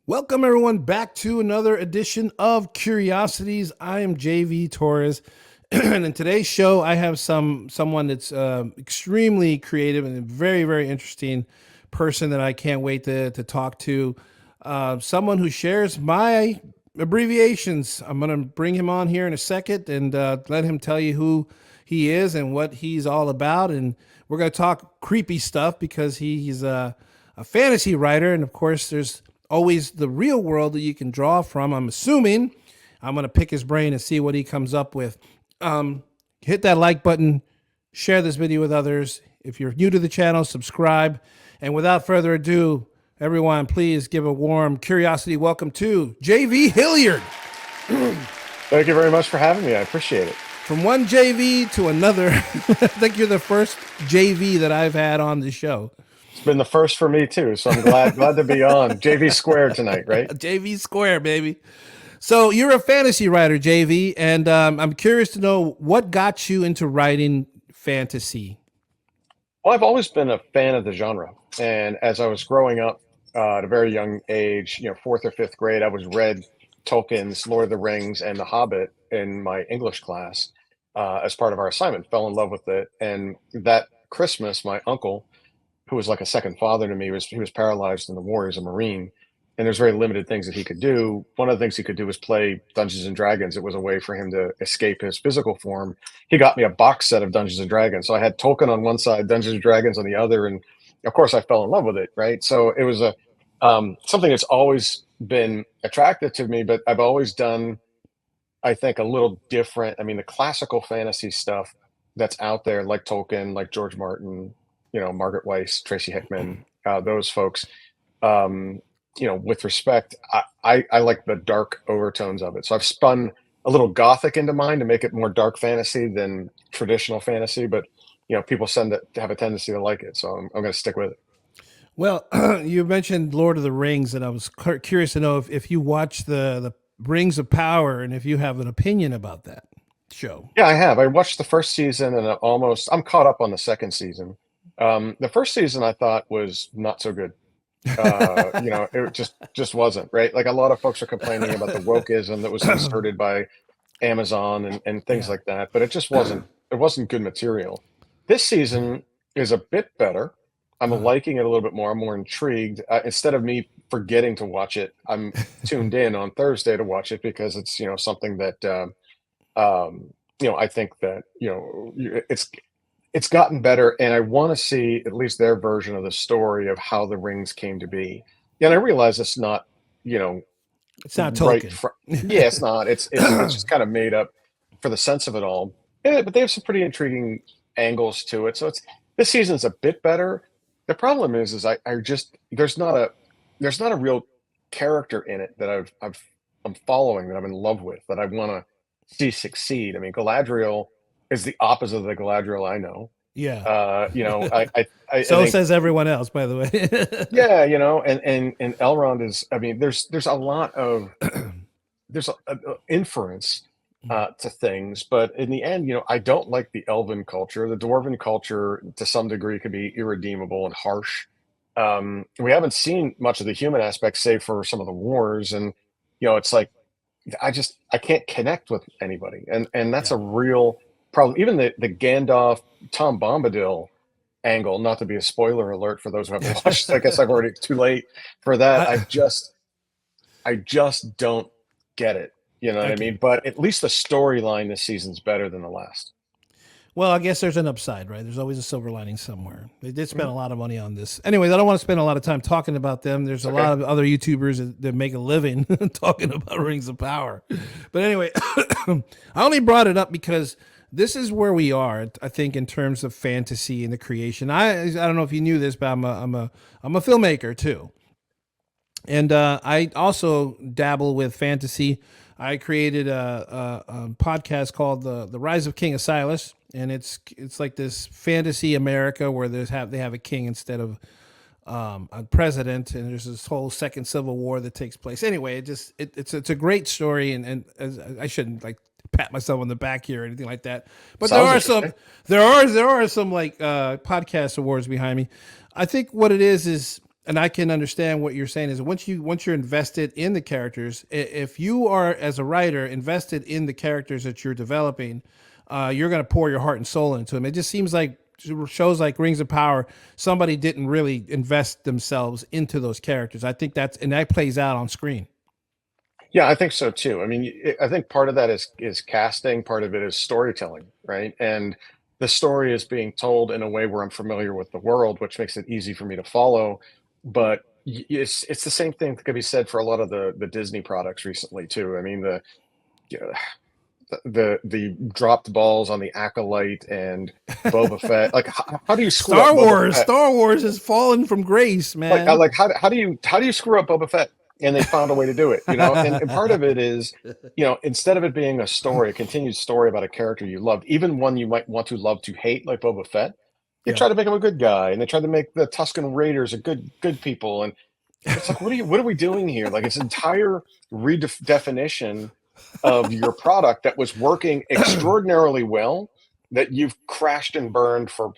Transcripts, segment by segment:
Welcome everyone back to another edition of Curiosities. I am JV Torres, and in today's show, I have someone that's extremely creative and a very interesting person that I can't wait to talk to. Someone who shares my abbreviations. I'm going to bring him on here in a second and let him tell you who he is and what he's all about. And we're going to talk creepy stuff because he's a fantasy writer, and of course, there's always the real world that you can draw from. I'm assuming I'm going to pick his brain and see what he comes up with. Hit that like button, share this video with others. If you're new to the channel, subscribe. And without further ado, everyone, please give a warm curiosity welcome to JV Hilliard. Thank you very much for having me. I appreciate it. From one JV to another, I think you're the first JV that I've had on the show. It's been the first for me too, so I'm glad to be on JV Squared tonight, right? JV Square, baby. So you're a fantasy writer, JV, and I'm curious to know what got you into writing fantasy. Well, I've always been a fan of the genre, and as I was growing up at a very young age, fourth or fifth grade, I was read Tolkien's Lord of the Rings and The Hobbit in my English class as part of our assignment. Fell in love with it, and that Christmas, my uncle, who was like a second father to me, he was paralyzed in the war as a Marine, and there's very limited things that he could do. One of the things he could do was play Dungeons and Dragons. It was a way for him to escape his physical form. He got me a box set of Dungeons and Dragons. So I had Tolkien on one side, Dungeons and Dragons on the other, and of course I fell in love with it, right? So it was a something that's always been attractive to me, but I've always done, I think, a little different. I mean, the classical fantasy stuff that's out there, like Tolkien, like George Martin, Margaret Weiss, Tracy Hickman, those folks, with respect, I like the dark overtones of it. So I've spun a little gothic into mine to make it more dark fantasy than traditional fantasy, but people tend to have a tendency to like it. So I'm going to stick with it. Well, you mentioned Lord of the Rings, and I was curious to know if you watch the Rings of Power and if you have an opinion about that show. Yeah, I have. I watched the first season and I'm caught up on the second season. The first season I thought was not so good. It just wasn't, right. Like a lot of folks are complaining about the wokeism that was inserted by Amazon and things like that, but it wasn't good material. This season is a bit better. I'm liking it a little bit more. I'm more intrigued. Instead of me forgetting to watch it, I'm tuned in on Thursday to watch it because it's something that I think that it's gotten better, and I want to see at least their version of the story of how the rings came to be. And I realize it's not, it's not Tolkien. Yeah, it's not. It's just kind of made up for the sense of it all. Yeah, but they have some pretty intriguing angles to it. So this season's a bit better. The problem is I just there's not a real character in it that I'm following, that I'm in love with, that I want to see succeed. I mean, Galadriel is the opposite of the Galadriel I know. Yeah. I so says everyone else, by the way. Yeah, and Elrond is. I mean, there's a lot of there's a inference to things, but in the end, I don't like the Elven culture. The Dwarven culture, to some degree, can be irredeemable and harsh. We haven't seen much of the human aspect, save for some of the wars, and it's like I can't connect with anybody, and that's a real problem. Even the Gandalf Tom Bombadil angle, not to be a spoiler alert for those who haven't watched, I guess I've already too late for that. I just don't get it. You know what I mean? But at least the storyline this season's better than the last. Well, I guess there's an upside, right? There's always a silver lining somewhere. They did spend a lot of money on this. Anyways, I don't want to spend a lot of time talking about them. There's a lot of other YouTubers that make a living talking about Rings of Power. But anyway, I only brought it up because this is where we are, I think, in terms of fantasy and the creation. I don't know if you knew this, but I'm a filmmaker too, and I also dabble with fantasy. I created a podcast called the Rise of King Asilas, and it's like this fantasy America where they have a king instead of a president, and there's this whole second civil war that takes place. Anyway, it's a great story, and I shouldn't like pat myself on the back here or anything like that. But there are some like podcast awards behind me. I think what it is and I can understand what you're saying is once you're invested in the characters, if you are as a writer invested in the characters that you're developing, you're going to pour your heart and soul into them. It just seems like shows like Rings of Power, somebody didn't really invest themselves into those characters. I think that plays out on screen. Yeah, I think so too. I mean, I think part of that is casting, part of it is storytelling, right? And the story is being told in a way where I'm familiar with the world, which makes it easy for me to follow. But it's the same thing that could be said for a lot of the Disney products recently too. I mean, you know, the dropped balls on the Acolyte and Boba Fett. Like, how do you screw up Boba Fett? Star Wars has fallen from grace, man. Like how do you screw up Boba Fett? And they found a way to do it, you know. And part of it is, you know, instead of it being a story, a continued story about a character you loved, even one you might want to love to hate, like Boba Fett, they Yeah. try to make him a good guy, and they try to make the Tusken Raiders a good people. And it's like, what are we doing here? Like, it's entire redefinition of your product that was working extraordinarily well, that you've crashed and burned for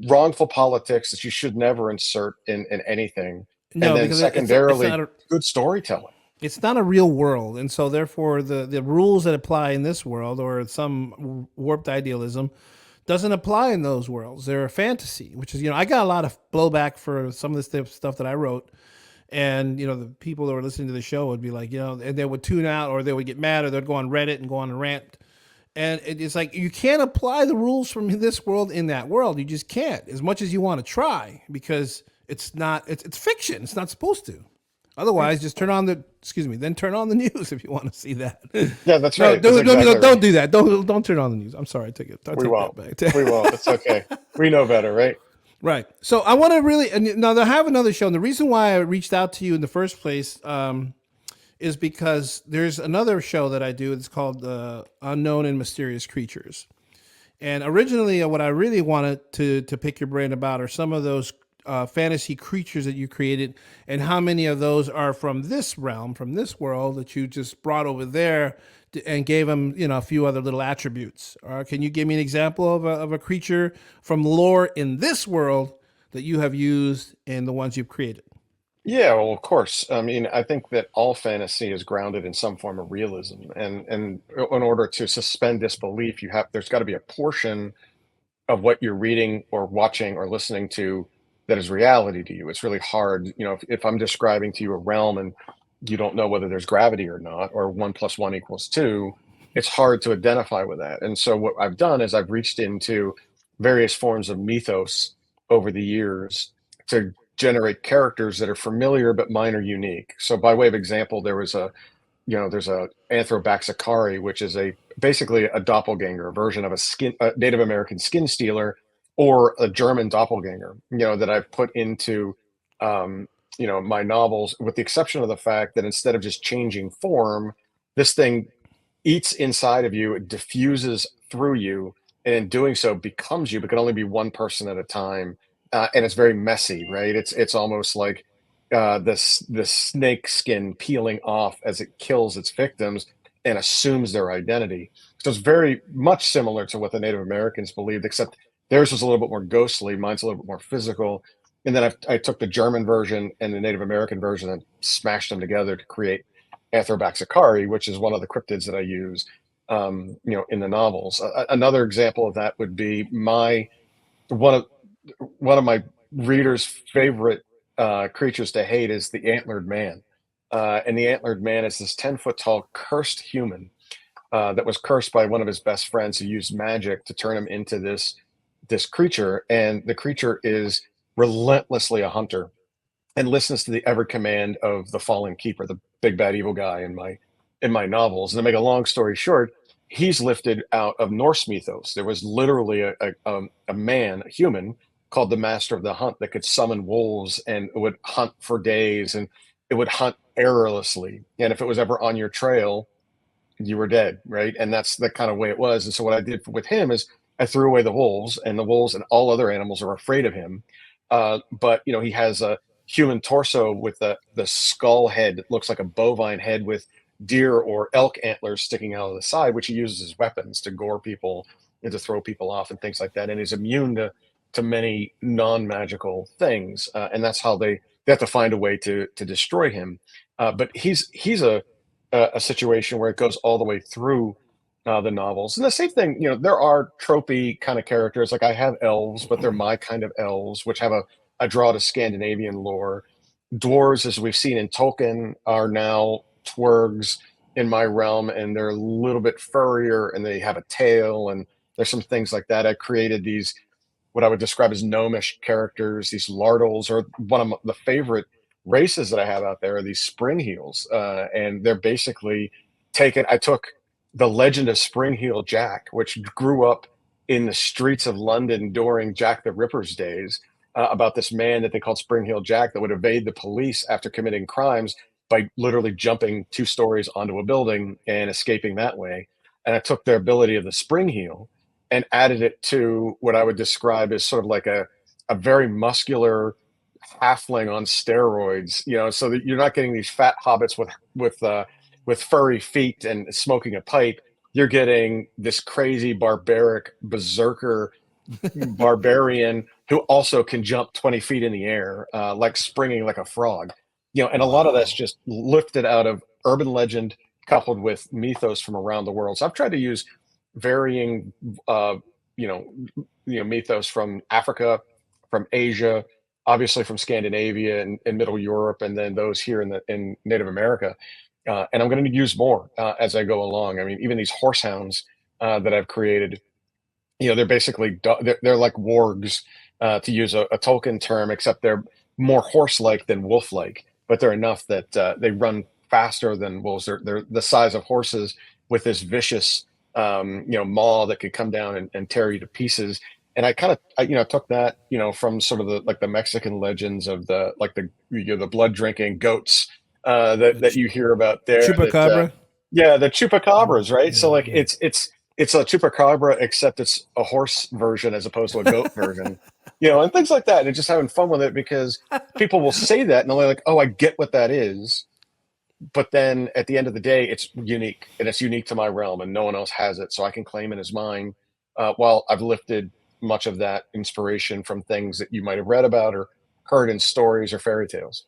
wrongful politics that you should never insert in anything. And No, then because it's secondarily, not a good storytelling. it's not a real world, and so therefore the rules that apply in this world or some warped idealism doesn't apply in those worlds. They're a fantasy, which is I got a lot of blowback for some of this stuff that I wrote. And the people that were listening to the show would be like, and they would tune out, or they would get mad, or they'd go on Reddit and go on a rant. And it's like you can't apply the rules from this world in that world. You just can't, as much as you want to try, because it's not. It's fiction. It's not supposed to. Otherwise, just turn on then turn on the news if you want to see that. Yeah, that's No, right. That's exactly don't right. do that. Don't turn on the news. I'm sorry. I We take won't. that back. We won't. It's okay. We know better, right? Right. So I want to really, and now I have another show. And the reason why I reached out to you in the first place is because there's another show that I do. It's called Unknown and Mysterious Creatures. And originally, what I really wanted to pick your brain about are some of those fantasy creatures that you created, and how many of those are from this realm, from this world that you just brought over there and gave them, a few other little attributes. Can you give me an example of a creature from lore in this world that you have used in the ones you've created? Yeah, well, of course. I mean, I think that all fantasy is grounded in some form of realism, and in order to suspend disbelief, there's got to be a portion of what you're reading or watching or listening to that is reality to you. It's really hard, if I'm describing to you a realm and you don't know whether there's gravity or not, or 1 + 1 = 2, it's hard to identify with that. And so what I've done is I've reached into various forms of mythos over the years to generate characters that are familiar but mine are unique. So by way of example, there's a Anthrobaxicari, which is basically a doppelganger, a version of a Native American skin stealer, or a German doppelganger, that I've put into, my novels, with the exception of the fact that instead of just changing form, this thing eats inside of you, it diffuses through you, and in doing so becomes you, but can only be one person at a time. And it's very messy, right? It's almost like the snake skin peeling off as it kills its victims and assumes their identity. So it's very much similar to what the Native Americans believed, except theirs was a little bit more ghostly, mine's a little bit more physical. And then I took the German version and the Native American version and smashed them together to create Anthrobaxicari, which is one of the cryptids that I use, in the novels. Another example of that would be one of my readers' favorite creatures to hate is the antlered man. And the antlered man is this 10-foot tall cursed human that was cursed by one of his best friends who used magic to turn him into this creature. And the creature is relentlessly a hunter and listens to the every command of the fallen keeper, the big bad evil guy in my novels. And to make a long story short, he's lifted out of Norse mythos. There was literally a man, a human, called the Master of the Hunt that could summon wolves, and it would hunt for days, and it would hunt errorlessly. And if it was ever on your trail, you were dead, right? And that's the kind of way it was. And so what I did with him is I threw away the wolves, and the wolves and all other animals are afraid of him. But he has a human torso with the skull head that looks like a bovine head with deer or elk antlers sticking out of the side, which he uses as weapons to gore people and to throw people off and things like that. And he's immune to to many non-magical things, and that's how they have to find a way to destroy him. But he's a situation where it goes all the way through the novels. And the same thing, there are tropey kind of characters. Like I have elves, but they're my kind of elves, which have a draw to Scandinavian lore. Dwarves, as we've seen in Tolkien, are now twergs in my realm, and they're a little bit furrier, and they have a tail, and there's some things like that. I created these, what I would describe as gnomish characters, these lardles, or one of the favorite races that I have out there are these spring heels. And they're basically I took the legend of Spring-Heeled Jack, which grew up in the streets of London during Jack the Ripper's days, about this man that they called Spring-Heeled Jack that would evade the police after committing crimes by literally jumping 2 stories onto a building and escaping that way. And I took their ability of the spring heel and added it to what I would describe as sort of like a very muscular halfling on steroids, so that you're not getting these fat hobbits with furry feet and smoking a pipe. You're getting this crazy barbaric berserker barbarian who also can jump 20 feet in the air, like springing like a frog. And a lot of that's just lifted out of urban legend coupled with mythos from around the world. So I've tried to use varying, mythos from Africa, from Asia, obviously from Scandinavia and Middle Europe, and then those here in Native America. And I'm going to use more as I go along. I mean, even these horsehounds that I've created, they're basically they're like wargs, to use a Tolkien term, except they're more horse-like than wolf-like. But they're enough that they run faster than wolves. They're the size of horses with this vicious, maw that could come down and tear you to pieces. And I took that, from sort of the Mexican legends of the blood drinking goats that you hear about there. Chupacabra. The chupacabras, right? Yeah, so like yeah. it's a chupacabra, except it's a horse version as opposed to a goat version, and things like that. And just having fun with it, because people will say that and they're like, oh, I get what that is. But then at the end of the day, it's unique, and it's unique to my realm, and no one else has it. So I can claim it as mine, while I've lifted much of that inspiration from things that you might have read about or heard in stories or fairy tales.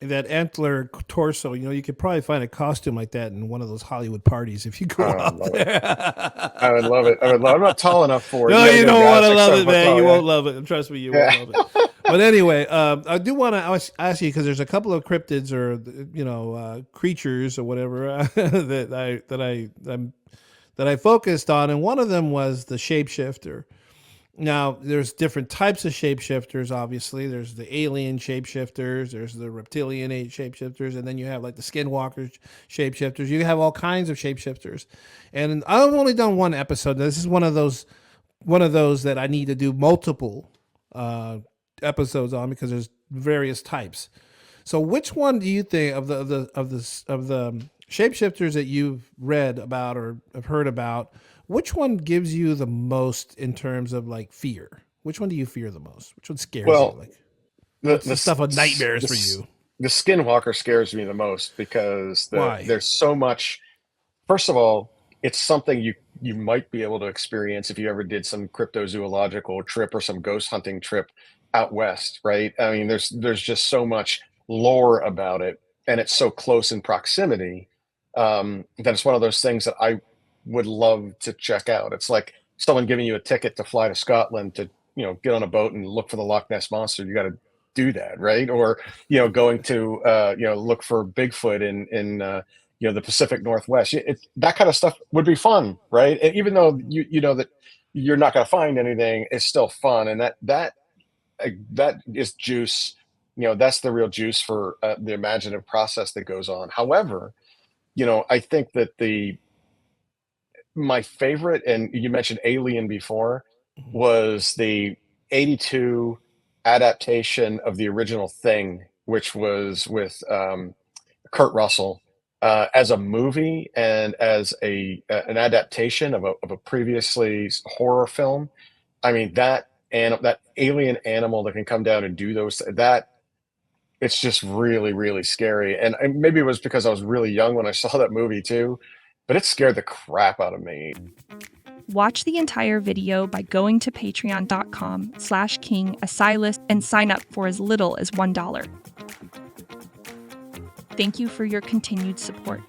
That antler torso, you could probably find a costume like that in one of those Hollywood parties if you go out there. I would love it. I'm not tall enough for it. No, you don't want to love it, man. You yeah. won't love it. Trust me, you won't love it. But anyway, I do want to ask you, because there's a couple of cryptids or creatures or whatever that I focused on, and one of them was the shapeshifter. Now, there's different types of shapeshifters, obviously. There's the alien shapeshifters, there's the reptilian shapeshifters, and then you have like the skinwalker shapeshifters. You have all kinds of shapeshifters. And I've only done one episode. This is one of those that I need to do multiple episodes on, because there's various types. So which one do you think of the shapeshifters that you've read about or have heard about, which one gives you the most in terms of like fear? Which one do you fear the most? Which one scares you? Like the stuff of nightmares for you? The skinwalker scares me the most, because Why? There's so much. First of all, it's something you might be able to experience if you ever did some cryptozoological trip or some ghost hunting trip out west, right? I mean, there's just so much lore about it, and it's so close in proximity, that it's one of those things that I would love to check out. It's like someone giving you a ticket to fly to Scotland to, get on a boat and look for the Loch Ness Monster. You got to do that, right? Or, going to, look for Bigfoot in the Pacific Northwest. That kind of stuff would be fun, right? And even though you know that you're not going to find anything, it's still fun. And that is juice. That's the real juice for the imaginative process that goes on. However, I think that my favorite, and you mentioned Alien before, was the 82 adaptation of the original Thing, which was with Kurt Russell, as a movie and as an adaptation of a previously horror film. I mean, that alien animal that can come down and do it's just really, really scary. And maybe it was because I was really young when I saw that movie too, but it scared the crap out of me. Watch the entire video by going to patreon.com/King Asilas and sign up for as little as $1. Thank you for your continued support.